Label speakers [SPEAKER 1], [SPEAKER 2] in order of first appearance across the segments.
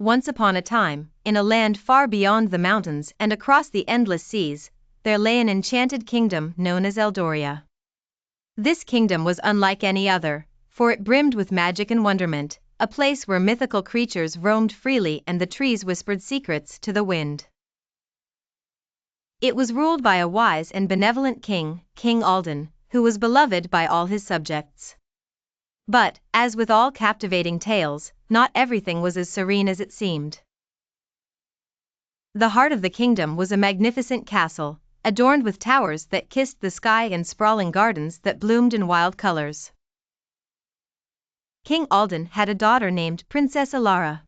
[SPEAKER 1] Once upon a time, in a land far beyond the mountains and across the endless seas, there lay an enchanted kingdom known as Eldoria. This kingdom was unlike any other, for it brimmed with magic and wonderment, a place where mythical creatures roamed freely and the trees whispered secrets to the wind. It was ruled by a wise and benevolent king, King Alden, who was beloved by all his subjects. But, as with all captivating tales, not everything was as serene as it seemed. The heart of the kingdom was a magnificent castle, adorned with towers that kissed the sky and sprawling gardens that bloomed in wild colors. King Alden had a daughter named Princess Elara.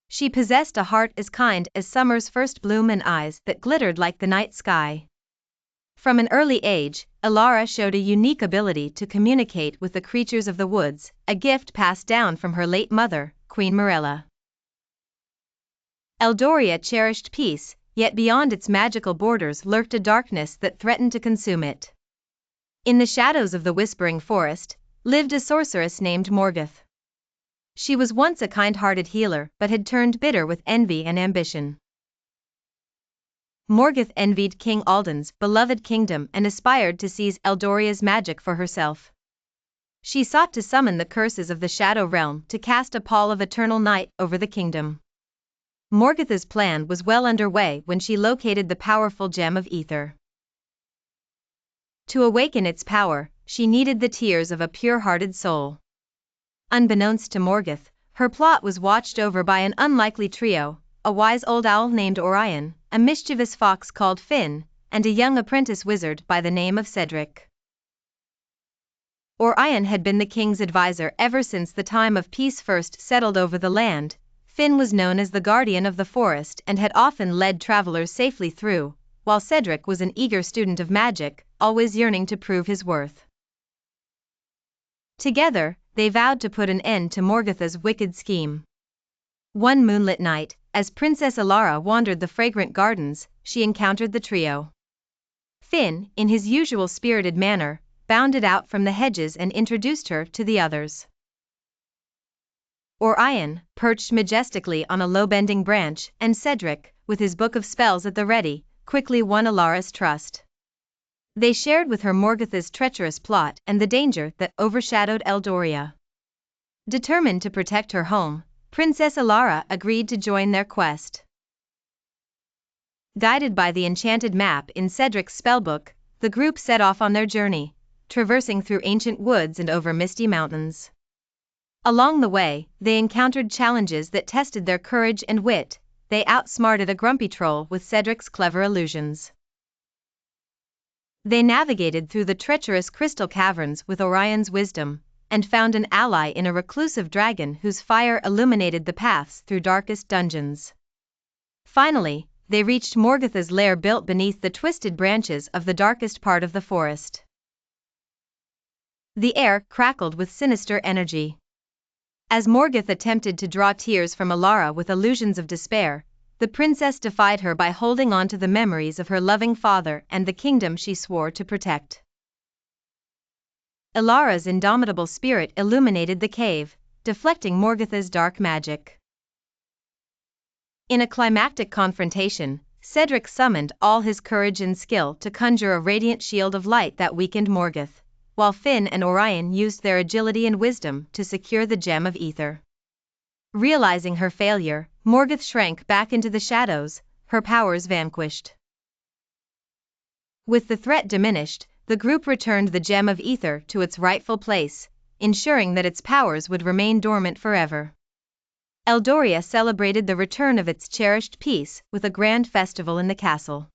[SPEAKER 1] She possessed a heart as kind as summer's first bloom and eyes that glittered like the night sky. From an early age, Elara showed a unique ability to communicate with the creatures of the woods, a gift passed down from her late mother, Queen Morella. Eldoria cherished peace, yet beyond its magical borders lurked a darkness that threatened to consume it. In the shadows of the whispering forest, lived a sorceress named Morgath. She was once a kind-hearted healer but had turned bitter with envy and ambition. Morgath envied King Alden's beloved kingdom and aspired to seize Eldoria's magic for herself. She sought to summon the curses of the Shadow Realm to cast a pall of eternal night over the kingdom. Morgath's plan was well underway when she located the powerful gem of ether. To awaken its power, she needed the tears of a pure-hearted soul. Unbeknownst to Morgath, her plot was watched over by an unlikely trio, a wise old owl named Orion, a mischievous fox called Finn, and a young apprentice wizard by the name of Cedric. Orion had been the king's advisor ever since the time of peace first settled over the land. Finn was known as the guardian of the forest and had often led travelers safely through, while Cedric was an eager student of magic, always yearning to prove his worth. Together, they vowed to put an end to Morgath's wicked scheme. One moonlit night, as Princess Elara wandered the fragrant gardens, she encountered the trio. Finn, in his usual spirited manner, bounded out from the hedges and introduced her to the others. Orion, perched majestically on a low-bending branch, and Cedric, with his book of spells at the ready, quickly won Elara's trust. They shared with her Morgath's treacherous plot and the danger that overshadowed Eldoria. Determined to protect her home, Princess Elara agreed to join their quest. Guided by the enchanted map in Cedric's spellbook, the group set off on their journey, traversing through ancient woods and over misty mountains. Along the way, they encountered challenges that tested their courage and wit. They outsmarted a grumpy troll with Cedric's clever illusions. They navigated through the treacherous crystal caverns with Orion's wisdom, and found an ally in a reclusive dragon whose fire illuminated the paths through darkest dungeons. Finally, they reached Morgath's lair built beneath the twisted branches of the darkest part of the forest. The air crackled with sinister energy. As Morgath attempted to draw tears from Elara with illusions of despair, the princess defied her by holding on to the memories of her loving father and the kingdom she swore to protect. Elara's indomitable spirit illuminated the cave, deflecting Morgath's dark magic. In a climactic confrontation, Cedric summoned all his courage and skill to conjure a radiant shield of light that weakened Morgath, while Finn and Orion used their agility and wisdom to secure the gem of ether. Realizing her failure, Morgath shrank back into the shadows, her powers vanquished. With the threat diminished, the group returned the gem of ether to its rightful place, ensuring that its powers would remain dormant forever. Eldoria celebrated the return of its cherished peace with a grand festival in the castle.